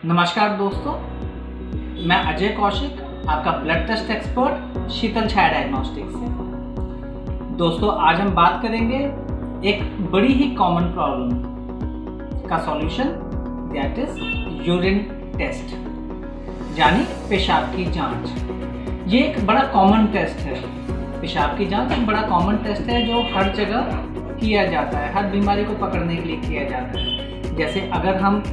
नमस्कार दोस्तों, मैं अजय कौशिक, आपका blood test expert Sheetal Chhaya diagnostics से। दोस्तों, आज हम बात करेंगे एक बड़ी ही कॉमन प्रॉब्लम का solution, that is urine test, यानी पेशाब की जांच। ये एक बड़ा कॉमन टेस्ट है। पेशाब की जांच एक बड़ा कॉमन टेस्ट है जो हर जगह किया जाता है, हर बीमारी को पकड़ने के लिए किया जाता है। जैसे अगर हम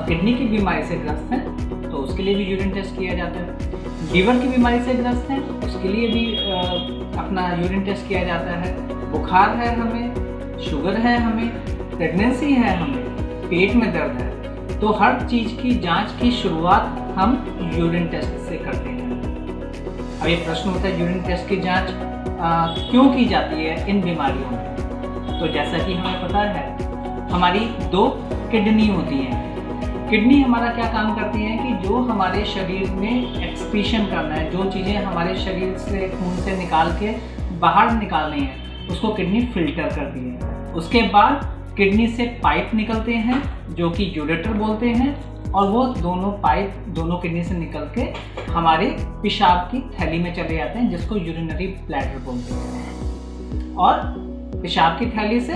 किडनी की बीमारी से ग्रस्त हैं तो उसके लिए भी यूरिन टेस्ट किया जाता है। लीवर की बीमारी से ग्रस्त हैं उसके लिए भी अपना यूरिन टेस्ट किया जाता है। बुखार है हमें, शुगर है हमें, प्रेगनेंसी है हमें, पेट में दर्द है, तो हर चीज़ की जांच की शुरुआत हम यूरिन टेस्ट से करते हैं। अब ये प्रश्न होता है, यूरिन टेस्ट की जांच क्यों की जाती है इन बीमारियों में? तो जैसा कि हमें पता है, हमारी दो किडनी होती हैं। किडनी हमारा क्या काम करती है कि जो हमारे शरीर में एक्सक्रीशन करना है, जो चीज़ें हमारे शरीर से खून से निकाल के बाहर निकालनी है, उसको किडनी फिल्टर करती है। उसके बाद किडनी से पाइप निकलते हैं जो कि यूरेटर बोलते हैं, और वो दोनों पाइप दोनों किडनी से निकल के हमारे पेशाब की थैली में चले जाते हैं, जिसको यूरिनरी ब्लैडर बोलते हैं। और पेशाब की थैली से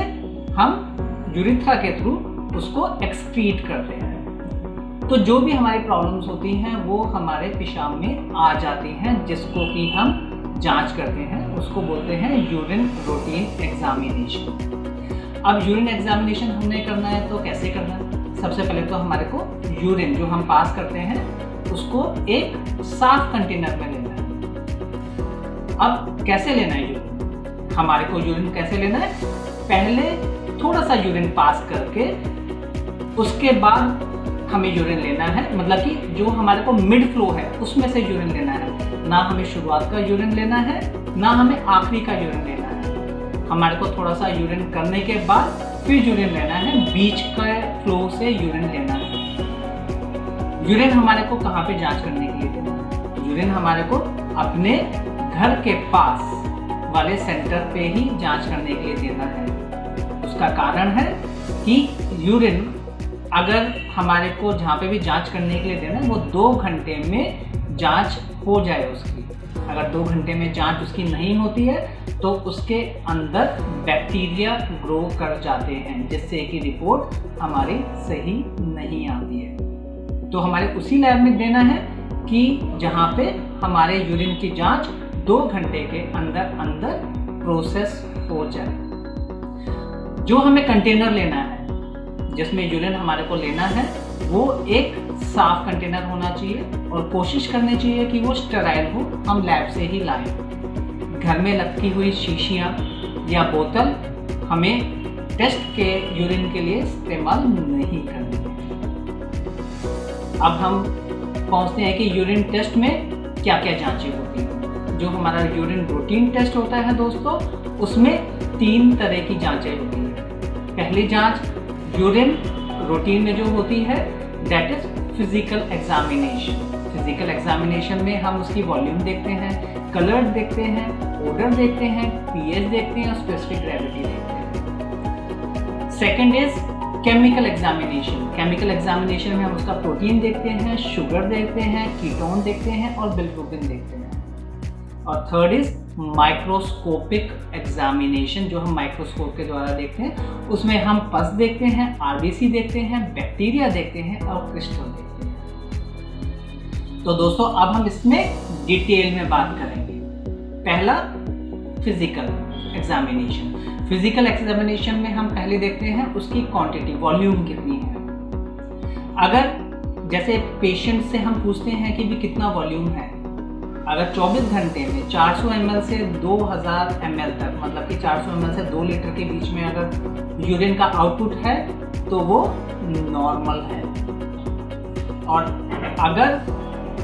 हम यूरिथ्रा के थ्रू उसको एक्सक्रीट करते हैं। तो जो भी हमारी प्रॉब्लम्स होती हैं वो हमारे पेशाब में आ जाती हैं, जिसको कि हम जांच करते हैं, उसको बोलते हैं यूरिन रूटीन एग्जामिनेशन। अब यूरिन एग्जामिनेशन हमने करना है तो कैसे करना है? सबसे पहले तो हमारे को यूरिन जो हम पास करते हैं उसको एक साफ कंटेनर में लेना है। अब कैसे लेना है यूरिन? हमारे को यूरिन कैसे लेना है? पहले थोड़ा सा यूरिन पास करके उसके बाद हमें यूरिन लेना है, मतलब कि जो हमारे को मिड फ्लो है उसमें से यूरिन लेना है। ना हमें शुरुआत का यूरिन लेना है, ना हमें आखिरी का यूरिन लेना है। हमारे को थोड़ा सा यूरिन करने के बाद फिर यूरिन लेना है, बीच के फ्लो से यूरिन लेना है। यूरिन हमारे को कहाँ पे जांच करने के लिए देना है? यूरिन हमारे को अपने घर के पास वाले सेंटर पे ही जांच करने के लिए देना है। उसका कारण है कि यूरिन अगर हमारे को जहाँ पे भी जांच करने के लिए देना है वो 2 घंटे में जांच हो जाए उसकी। अगर 2 घंटे में जांच उसकी नहीं होती है तो उसके अंदर बैक्टीरिया ग्रो कर जाते हैं, जिससे कि रिपोर्ट हमारी सही नहीं आती है। तो हमारे उसी लैब में देना है कि जहाँ पे हमारे यूरिन की जांच 2 घंटे के अंदर अंदर प्रोसेस हो जाए। जो हमें कंटेनर लेना है जिसमें यूरिन हमारे को लेना है वो एक साफ कंटेनर होना चाहिए, और कोशिश करनी चाहिए कि वो स्टेराइल हो, हम लैब से ही लाएं। घर में रखी हुई शीशियाँ या बोतल हमें टेस्ट के यूरिन के लिए इस्तेमाल नहीं करनी है। अब हम पहुँचते हैं कि यूरिन टेस्ट में क्या क्या जांचें होती हैं। जो हमारा यूरिन रूटीन टेस्ट होता है दोस्तों, उसमें 3 तरह की जांचें होती हैं। पहली जांच यूरिन रूटीन में जो होती है that is physical examination. Physical examination में हम उसकी वॉल्यूम देखते हैं, कलर देखते हैं, ओडर देखते हैं, पीएच देखते हैं और स्पेसिफिक ग्रेविटी देखते हैं। Second is chemical examination. Chemical examination में हम उसका प्रोटीन देखते हैं, शुगर देखते हैं, कीटोन देखते हैं और बिलिरुबिन देखते हैं। और थर्ड इज माइक्रोस्कोपिक एग्जामिनेशन, जो हम माइक्रोस्कोप के द्वारा देखते हैं। उसमें हम पस देखते हैं, आरबीसी देखते हैं, बैक्टीरिया देखते हैं और क्रिस्टल देखते हैं। तो दोस्तों, अब हम इसमें डिटेल में बात करेंगे। पहला, फिजिकल एग्जामिनेशन। फिजिकल एग्जामिनेशन में हम पहले देखते हैं उसकी क्वांटिटी, वॉल्यूम कितनी है। अगर जैसे पेशेंट से हम पूछते हैं कि भी कितना वॉल्यूम है, अगर 24 घंटे में 400 ml से 2000 ml तक, मतलब कि 400 ml से 2 लीटर के बीच में अगर यूरिन का आउटपुट है तो वो नॉर्मल है। और अगर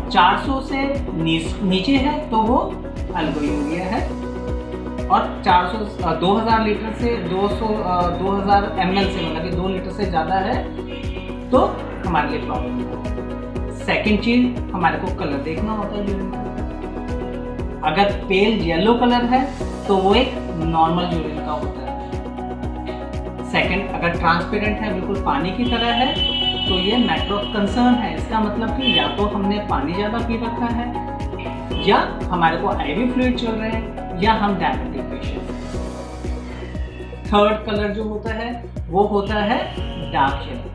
400 से नीचे है तो वो अल्बुमिन है। और 2000 लीटर से 2000 ml से, मतलब कि 2 लीटर से ज़्यादा है तो हमारे लिए प्रॉब्लम है। सेकेंड चीज़, हमारे को कलर देखना होता है यूरिन का। अगर पेल येलो कलर है तो वो एक नॉर्मल यूरिन का होता है। सेकंड, अगर ट्रांसपेरेंट है, बिल्कुल पानी की तरह है, तो ये मैटर ऑफ कंसर्न है। इसका मतलब कि या तो हमने पानी ज़्यादा पी रखा है, या हमारे को आईवी फ्लूइड चल रहे हैं, या हम डायबिटिक पेशेंट हैं। थर्ड कलर जो होता है वो होता है डार्क येलो।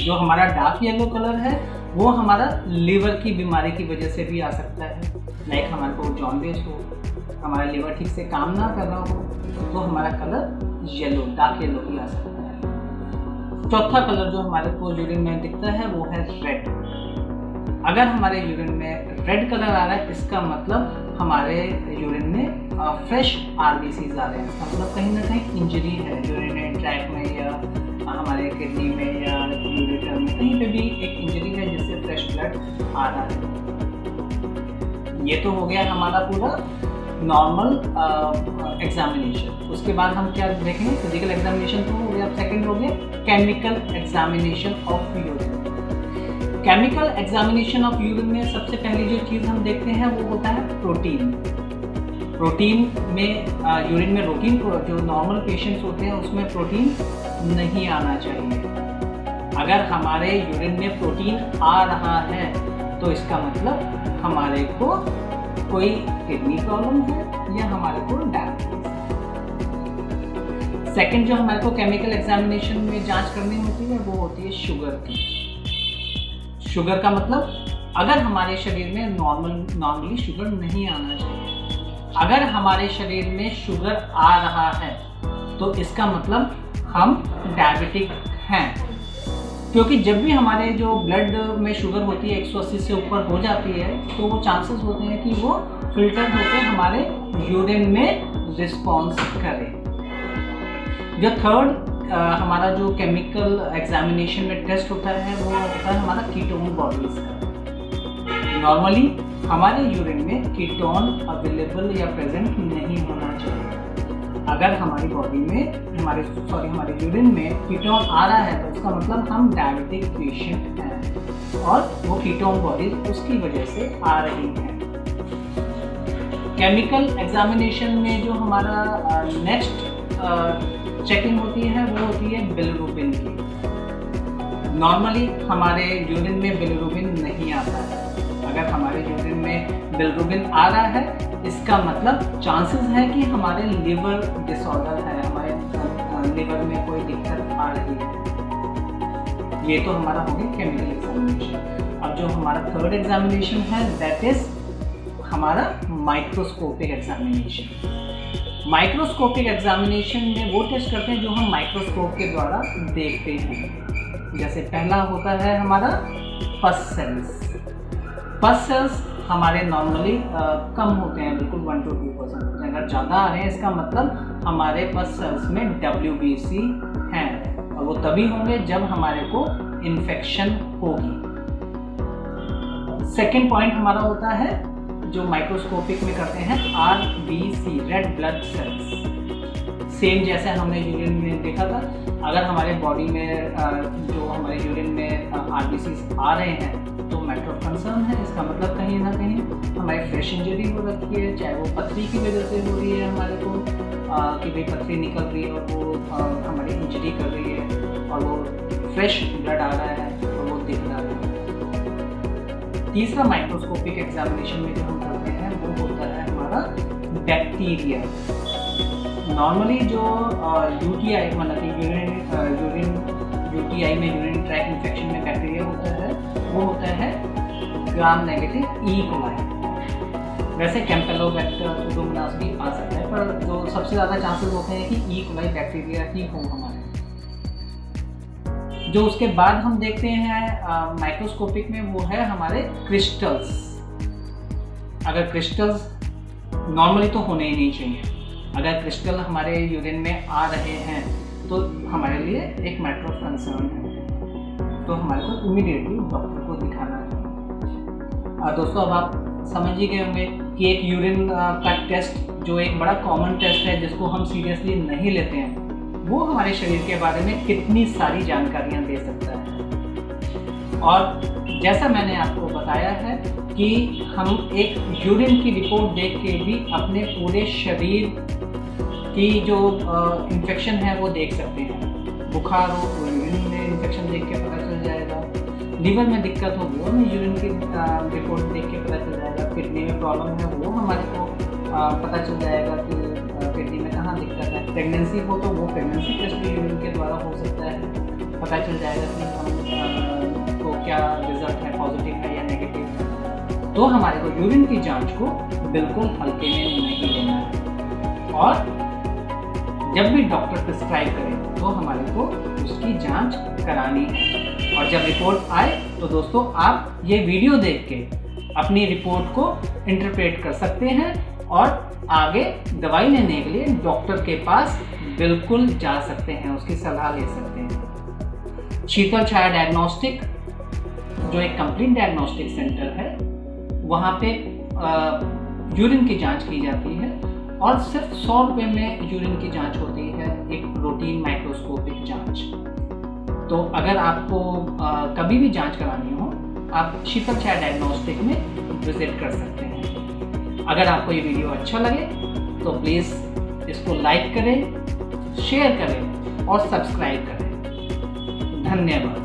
जो हमारा डार्क येलो कलर है वो हमारा लिवर की बीमारी की वजह से भी आ सकता है। लाइक हमारे को जॉन्डिस हो, हमारा लिवर ठीक से काम ना कर रहा हो, तो हमारा कलर येलो, डार्क येलो भी आ सकता है। चौथा कलर जो हमारे को यूरिन में दिखता है वो है रेड। अगर हमारे यूरिन में रेड कलर आ रहा है, इसका मतलब हमारे यूरिन में फ्रेश आरबीसीज आ रहे हैं। इसका मतलब कहीं ना कहीं इंजरी है यूरिनरी ट्रैक्ट में, या हमारे किडनी में, या यूरेटर में, कहीं पे भी एक इंजरी है जिससे फ्रेश ब्लड आ रहा है। ये तो हो गया हमारा पूरा नॉर्मल एग्जामिनेशन। उसके बाद हम क्या देखेंगे? फिजिकल एग्जामिनेशन तो हो गया। सेकंड हो गया chemical examination of urine. Chemical examination of urine में सबसे पहली जो चीज़ हम देखते हैं वो होता है प्रोटीन। प्रोटीन में यूरिन में प्रोटीन, जो नॉर्मल पेशेंट्स होते हैं उसमें प्रोटीन नहीं आना चाहिए। अगर हमारे यूरिन में प्रोटीन आ रहा है तो इसका मतलब हमारे को कोई किडनी प्रॉब्लम है या हमारे को डायबिटीज है। सेकंड जो हमारे को केमिकल एग्जामिनेशन में जांच करनी होती है वो होती है शुगर की। शुगर का मतलब अगर हमारे शरीर में नॉर्मली शुगर नहीं आना चाहिए। अगर हमारे शरीर में शुगर आ रहा है तो इसका मतलब हम डायबिटिक हैं, क्योंकि जब भी हमारे जो ब्लड में शुगर होती है 180 से ऊपर हो जाती है तो वो चांसेस होते हैं कि वो फिल्टर होकर हमारे यूरिन में रिस्पॉन्स करे। जो थर्ड हमारा जो केमिकल एग्जामिनेशन में टेस्ट होता है वो होता है हमारा कीटोन बॉडीज का। नॉर्मली हमारे यूरिन में कीटोन अवेलेबल या प्रेजेंट नहीं होना चाहिए। अगर हमारी बॉडी में हमारे यूरिन में कीटोन आ रहा है तो उसका मतलब हम डायबिटिक पेशेंट हैं और वो कीटोन बॉडीज उसकी वजह से आ रही हैं। केमिकल एग्जामिनेशन में जो हमारा नेक्स्ट चेकिंग होती है वो होती है बिलिरुबिन की। नॉर्मली हमारे यूरिन में बिलिरुबिन नहीं आता है। अगर हमारे यूरिन में बिलिरुबिन आ रहा है इसका मतलब चांसेस है कि हमारे लिवर डिसऑर्डर है, हमारे लिवर में कोई दिक्कत आ रही है। ये तो हमारा हो गया केमिकल एग्जामिनेशन। अब जो हमारा थर्ड एग्जामिनेशन है दैट इज हमारा माइक्रोस्कोपिक एग्जामिनेशन। माइक्रोस्कोपिक एग्जामिनेशन में वो टेस्ट करते हैं जो हम माइक्रोस्कोप के द्वारा देखते हैं। जैसे पहला होता है हमारा पस सेल्स। पस सेल्स हमारे नॉर्मली कम होते हैं, बिल्कुल 1 to 2% होते हैं। अगर ज़्यादा आ रहे हैं इसका मतलब हमारे पस सेल्स में WBC हैं, और वो तभी होंगे जब हमारे को इन्फेक्शन होगी। सेकेंड पॉइंट हमारा होता है जो माइक्रोस्कोपिक में करते हैं RBC, red blood cells. Same जैसे हमने यूरिन में देखा था, अगर हमारे बॉडी में जो हमारे यूरिन में RBCs आ रहे हैं तो मैटर ऑफ कंसर्न है। इसका मतलब कहीं ना कहीं हमारी फ्रेश इंजरी हो रखी है, चाहे वो पथरी की वजह से हो रही है हमारे को कि भाई पथरी निकल रही है और वो हमारी इंजरी कर रही है और वो फ्रेश ब्लड आ रहा है और वो दिख रहा है। तीसरा माइक्रोस्कोपिक एग्जामिनेशन में जो हम करते हैं वो होता है हमारा बैक्टीरिया। नॉर्मली जो UTI मतलब कि UTI में यूरिन ट्रैक इन्फेक्शन में बैक्टीरिया होता है वो होता है ग्राम नेगेटिव ई कोलाई। वैसे कैम्पेलोबैक्टर सुडोमोनास भी आ सकता है, पर जो सबसे ज़्यादा चांसेस होते हैं कि ई कोलाई बैक्टीरिया ही हो हमारे। जो उसके बाद हम देखते हैं माइक्रोस्कोपिक में वो है हमारे क्रिस्टल्स। अगर क्रिस्टल्स नॉर्मली तो होने ही नहीं चाहिए, अगर क्रिस्टल हमारे यूरिन में आ रहे हैं तो हमारे लिए एक मैटर ऑफ कंसर्न है, तो हमारे को इमीडिएटली डॉक्टर को दिखाना है। दोस्तों अब आप समझ ही गए होंगे कि एक यूरिन का टेस्ट जो एक बड़ा कॉमन टेस्ट है जिसको हम सीरियसली नहीं लेते हैं, वो हमारे शरीर के बारे में कितनी सारी जानकारियाँ दे सकता है। और जैसा मैंने आपको बताया है कि हम एक यूरिन की रिपोर्ट देख के भी अपने पूरे शरीर की जो इन्फेक्शन है वो देख सकते हैं। बुखार हो तो यूरिन में इन्फेक्शन देख के पता चल जाएगा। लीवर में दिक्कत हो वो हमें यूरिन की रिपोर्ट देख के पता चल जाएगा। किडनी में प्रॉब्लम है वो हमारे को पता चल जाएगा कि किडनी में कहाँ दिक्कत है। प्रेगनेंसी हो तो वो प्रेगनेंसी टेस्ट भी यूरिन के द्वारा हो सकता है, पता चल जाएगा कि हम को क्या रिजल्ट है, पॉजिटिव है या नेगेटिव है। तो हमारे को यूरिन की जांच को बिल्कुल हल्के में नहीं लेना है, और जब भी डॉक्टर प्रिस्क्राइब करे तो हमारे को उसकी जांच करानी है। और जब रिपोर्ट आए तो दोस्तों आप ये वीडियो देख के अपनी रिपोर्ट को इंटरप्रेट कर सकते हैं और आगे दवाई लेने के लिए डॉक्टर के पास बिल्कुल जा सकते हैं, उसकी सलाह ले सकते हैं। शीतल छाया डायग्नोस्टिक जो एक कंप्लीट डायग्नोस्टिक सेंटर है, वहाँ पे यूरिन की जांच की जाती है और सिर्फ 100 रुपये में यूरिन की जांच होती है, एक रूटीन माइक्रोस्कोपिक जांच। तो अगर आपको कभी भी जांच करानी हो आप शीतल छाया डायग्नोस्टिक में विजिट कर सकते हैं। अगर आपको ये वीडियो अच्छा लगे तो प्लीज़ इसको लाइक करें, शेयर करें और सब्सक्राइब करें। धन्यवाद।